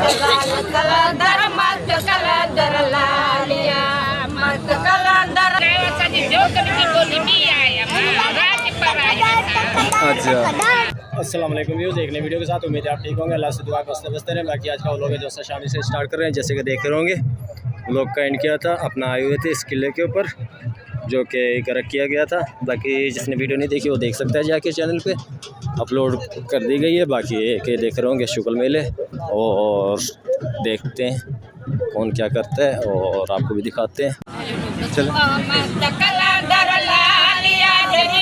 लाल कलंदर मस्त कलंदर लालिया मस्त कलंदर जो कभी बोली भी आया राज पर आया। अच्छा, अस्सलाम वालेकुम व्यूज़, एक नई वीडियो के साथ उम्मीद है आप ठीक होंगे। अल्लाह से दुआ करते बसते रहें। बाकी आज का व्लॉग है जो शाम से स्टार्ट कर रहे हैं। जैसे कि देख रहे होंगे व्लॉग का एंड किया था, अपना आए हुए थे इस किले के ऊपर जो कि गर्क किया गया था। बाकी जिसने वीडियो नहीं देखी वो देख सकता है जाके, चैनल पे अपलोड कर दी गई है। बाकी एक देख रहे होंगे शुक्ल मेले, और देखते हैं कौन क्या करता है और आपको भी दिखाते हैं। चलो कलंदर लालिया jadi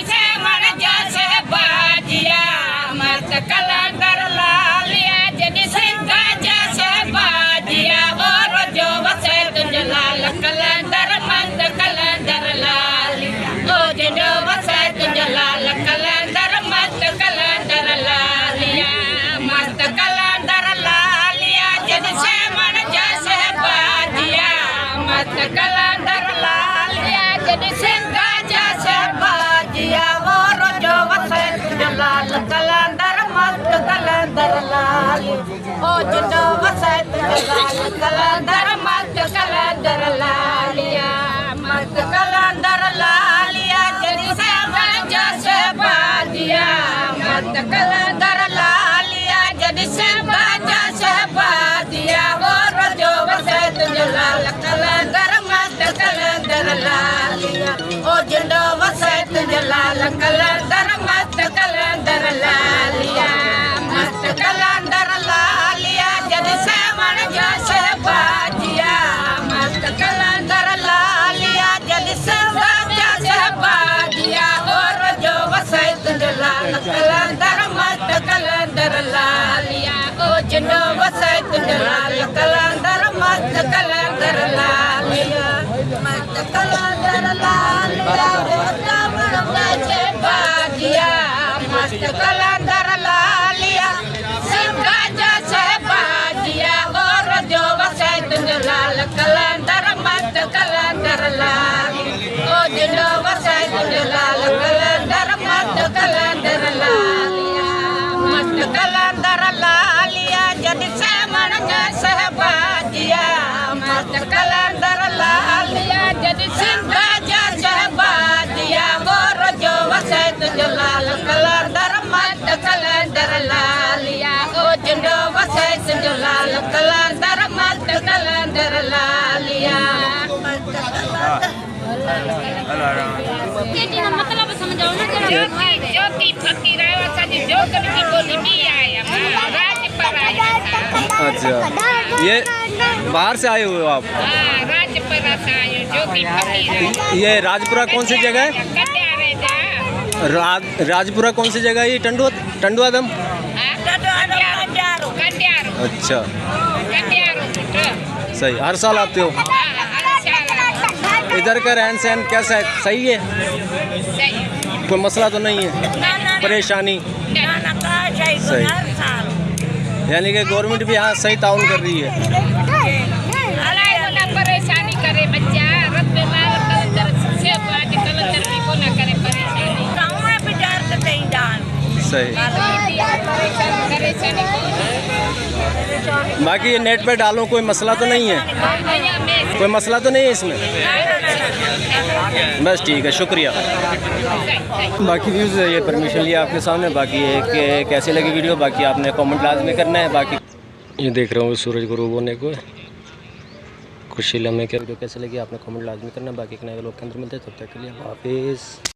sengaja sebahagia worojo waset jalal कलंदर मस्त कलंदर लाली ओ जदो waset jalal कलंदर मस्त कलंदर लालिया मस्त कलंदर लालिया jadi sengaja sebahagia मस्त कलंदर लालिया jadi sengaja sebahagia worojo waset jalal कलंदर कलंदर लालिया ओ जंडो वसत जलाल कलंदर मस्त कलंदर लालिया मस्त कलंदर लालिया जद सेवन जैसे बाजिया मस्त कलंदर लालिया जद सेवन जैसे बाजिया और जो वसत जलाल कलंदर मस्त कलंदर लालिया ओ जंडो वसत जलाल कलंदर मस्त कलंदर लालिया मस्त कलंदर लालिया जैसे बाजिया मस्त कलंदर लालिया सिंगा जैसे बाजिया और जो वसत जलाल कलंदर मस्त कलंदर लालिया ओ जिंदो वसत जलाल कलंदर मस्त कलंदर लालिया मस्त कलंदर लालिया जद सेवन जैसे बाजिया मस्त कलंदर लालिया जद सिंगा जैसे बाजिया और जो वसत जलाल कलंदर मस्त कलंदर लालिया ओ जिंदो वसत जलाल कलंदर मस्त कलंदर लालिया मतलब समझाओ ना जो की फकीर है जो कभी बोली भी आया राज पर आया। अच्छा, ये बाहर से आए हुए हो आप? राजपुरा से आए जो की फकीर है। ये राजपुरा कौन सी जगह है? राजपुरा कौन सी जगह है? ये टंडुआदम। अच्छा, सही। हर साल आते हो? इधर का रहन सहन कैसा है? सही है? कोई मसला तो नहीं है? परेशानी? सही। यानी कि गवर्नमेंट भी यहाँ सही ताउन कर रही है। परेशानी करे बच्चा सही। बाकी ये नेट पे डालो, कोई मसला तो नहीं है? कोई मसला तो नहीं है इसमें? बस ठीक है, शुक्रिया। बाकी व्यूज़ ये परमिशन लिया आपके सामने। बाकी एक कैसी लगी वीडियो बाकी आपने कमेंट लाजमी करना है। बाकी ये देख रहा हूँ सूरज गुरूब होने को खुशी लम्हे के वीडियो कैसे लगी आपने कमेंट लाजमी करना है। बाकी एक नए लोग के अंदर मिलते हैं, तब तक के लिए हाफिज़।